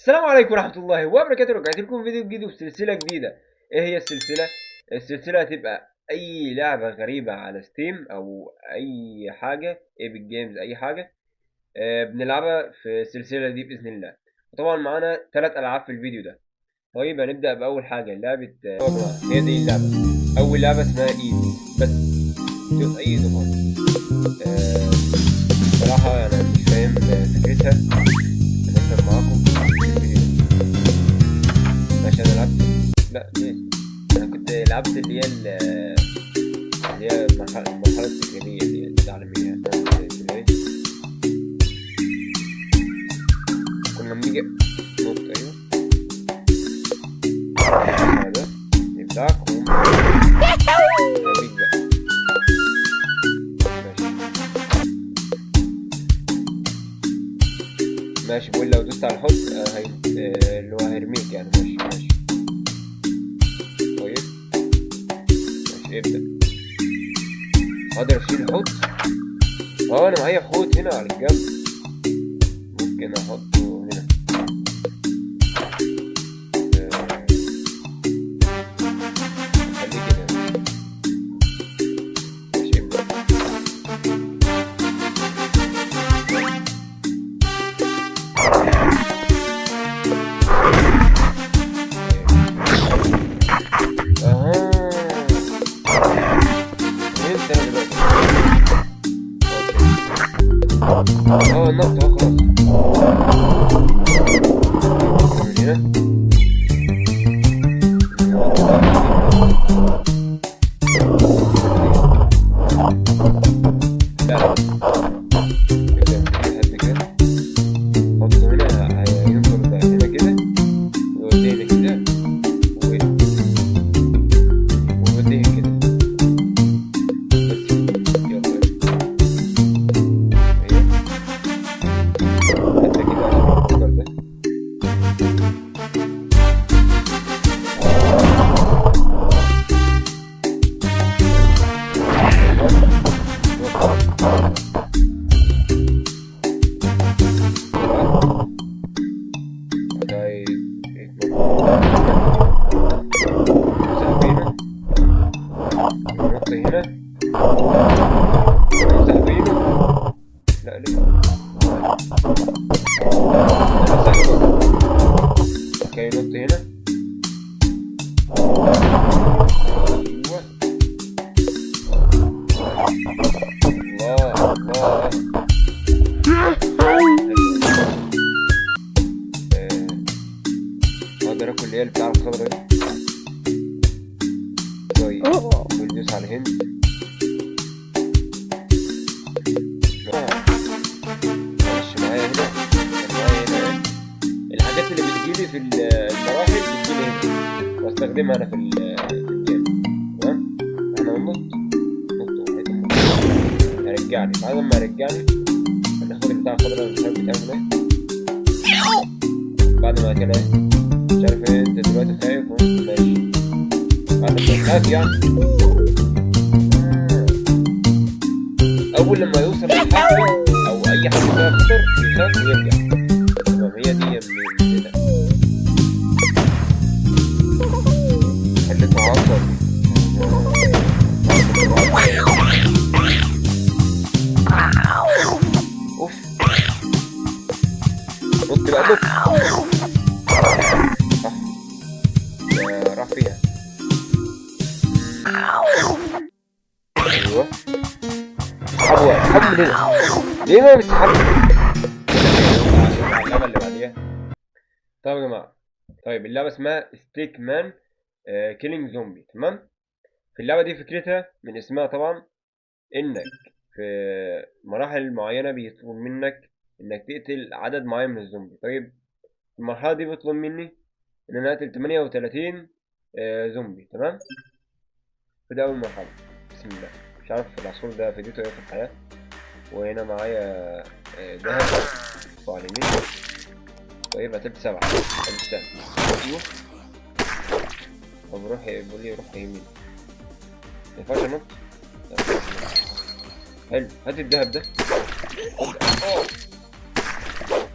السلام عليكم ورحمة الله وبركاته. رجعت لكم فيديو جديد وسلسلة جديدة. ايه هي السلسلة؟ السلسلة هتبقى اي لعبة غريبة على ستيم او اي حاجة ايبك جيمز، اي حاجة بنلعبها في السلسلة دي بإذن الله. وطبعا معانا 3 ألعاب في الفيديو ده. طيب هنبدأ بأول حاجة، لعبة هي دي اللعبة. أول لعبة اسمها ايد، بس شوف اي طبعا. بصراحة أنا مش فاهم فكرتها. هنفهم معاكم في الفيديو ده. ماشي، أنا لعبت، لا ليه؟ أنا كنت لعبت اللي هي المرحلة التكريمية اللي هي التعليمية. كنا بنيجي نقطة، أيوه هذا نبدأك ونوريك بقى. ماشي، بقول لو دوست على الحوض اللي هو هيرميك يعني. ماشي طيب، ماشي ابدأ. اقدر اشيل الحوض؟ انا معايا حوض هنا على الجنب، ممكن احطه هنا. خليه كده. ماشي ابدأ. النقطة خلاص. من هنا. لا كده حطه هنا، هينظر ده هنا كده ويوديه كده ويوديه كده. هنا لا ليه؟ اوكي نط هنا. ايوه الله اقدر اكل اللي هي بتاع الخضرا دي. طيب بندوس على هند. معلش معايا هنا الحاجات اللي بتجيلي في المراحل بتجيلي هنا واستخدمها انا في الجيم. تمام، احنا ننط هيرجعني. بعد ما يرجعني هناخد البتاع الخضرا، مش عارف بتعمل ايه. بعد ما كده مش عارف ايه، انت دلوقتي خايف. ماشي، بعد ما تخاف يعني اول لما يوصل للحاجة او اي حاجة فيها خطر يخاف ويرجع. تمام، هي دي من كده. خليته عصر. اوف، نط بقى نط. راح فيها. ايوه اسحبه من هنا. ليه ما بتسحبش؟ اللعبة اللي بعديها. طيب يا جماعة، طيب اللعبة اسمها ستيك مان كيلينج زومبي. تمام، في اللعبة دي فكرتها من اسمها طبعا انك في مراحل معينة بيطلب منك انك تقتل عدد معين من الزومبي. طيب المرحلة دي بيطلب مني ان انا اقتل 38 زومبي. تمام، فده اول مرحلة. بسم الله. مش عارف العصفور ده فديته ايه في الحياة. وهنا معايا دهب على اليمين. طيب قتلت 7. طب استنى، ايوه طب روح، بيقول لي روح يمين. مينفعش انط. حلو، هات الدهب ده.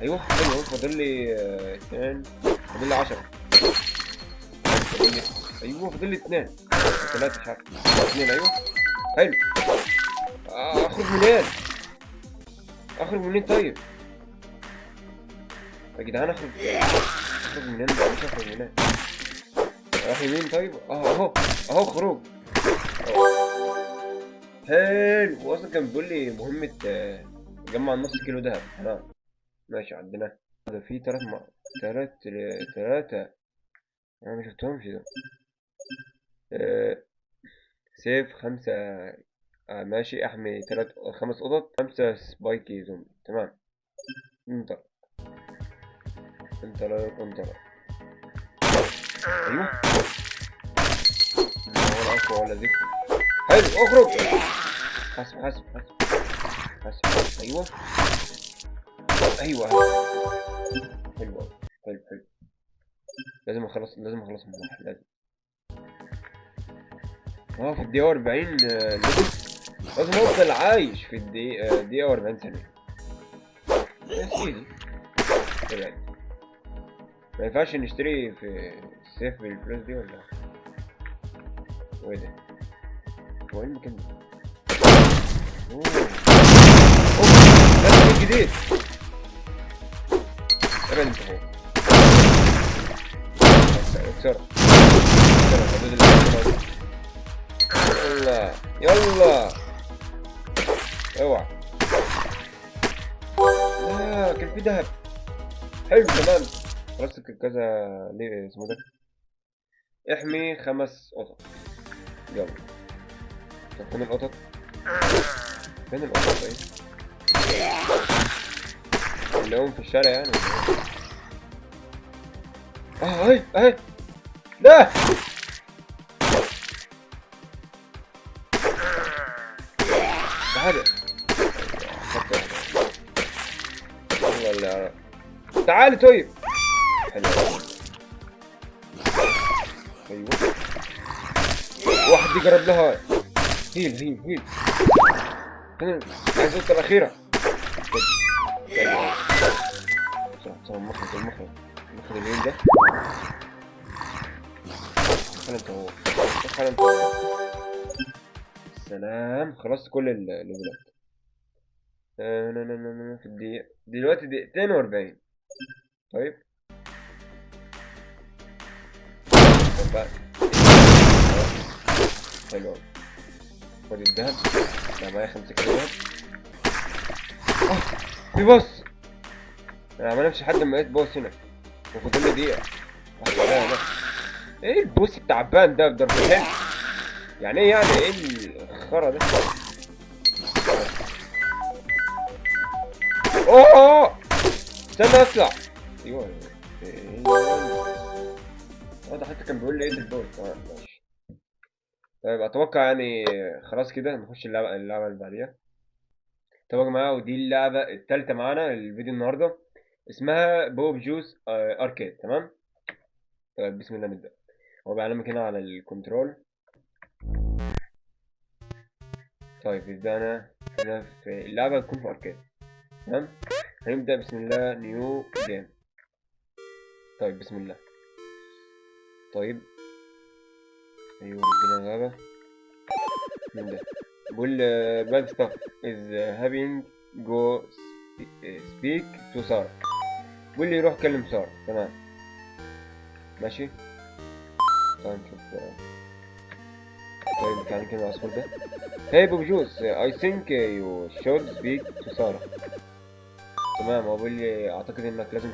ايوه حلو، فاضل لي 2، فاضل لي 10، فاضل لي، ايوه فاضل لي 2 3 مش عارف، 2 ايوه حلو. اخرج منين؟ اخرج منين طيب؟ يا جدعان اخرج منين بقى؟ مش اخرج منين؟ اروح يمين طيب؟ اهو اهو خروج. حلو، واصلا كان بيقول لي مهمة جمع نص كيلو دهب. تمام ماشي عديناه. ده في تلاتة انا ما شفتهمش ده. آه، سيف 5. ماشي، احمي 5 قطط، 5 سبايكي زومبي. تمام انطلق انطلق انطلق. ايوه ولا اقوى ولا زفت. حلو اخرج. حاسب حاسب حاسب حاسب. ايوه ايوه حلو أوي. حلو حلو. لازم اخلص من واحد لازم. في الدقيقة 40 لازم افضل عايش في دقيقة 40 ثانية يا سيدي. ابعد. ما ينفعش نشتري في السيف بالفلوس دي ولا ايه ده؟ هو ايه المكان ده؟ اوه ده مكان جديد. ابعد انت فوق. اكسرها الحدود اللي يلا يلا اوعى. لا كان في دهب. حلو تمام. خلاص كذا. ليه اسمه ده؟ احمي 5 قطط. يلا. طب فين القطط؟ فين القطط ايه؟ نلاقيهم في الشارع يعني. اهي اهي. لا تعالى. والله اللي أعرف. تعالي طيب. حلو. ايوه واحد يقرب لها. هيل عايز النقطة الأخيرة. بسرعة المخرج اليمين ده. دخل انت هو. دخل انت هو. سلام خلصت كل الليفلات. في الدقيقة دلوقتي 2:40. طيب طب بقى. حلو أوي. خد الدهب. أنا معايا 5 كيلو دهب. في بص. أنا ما نمشي لحد ما لقيت بوس هنا. وفاضل لي دقيقة. ده ايه البوس التعبان ده بضربتين؟ يعني ايه الخرا ده؟ اوه استنى اطلع. ايوه ده حتى كان بيقول لي ايه البوس. ماشي. طيب اتوقع يعني خلاص كده نخش اللعبة اللي بعديها. طب يا جماعة ودي اللعبة التالتة معانا الفيديو النهاردة. اسمها بوب جوس اركيد. تمام. طيب بسم الله نبدأ. هو بيعلمك هنا على الكنترول. طيب بدأنا هنا في اللعبة تكون في اركيد. تمام. هنبدأ بسم الله نيو جيم. طيب بسم الله. طيب ايوه رجلنا غابة. من ده بقول bad stuff is happening go speak to سارة. بقول لي روح كلم سارة. تمام ماشي. تعال نشوف. طيب تعال نكلم العصفور ده. Hey بوبجوس I think you should speak to سارة. تمام هو بيقول لي اعتقد انك لازم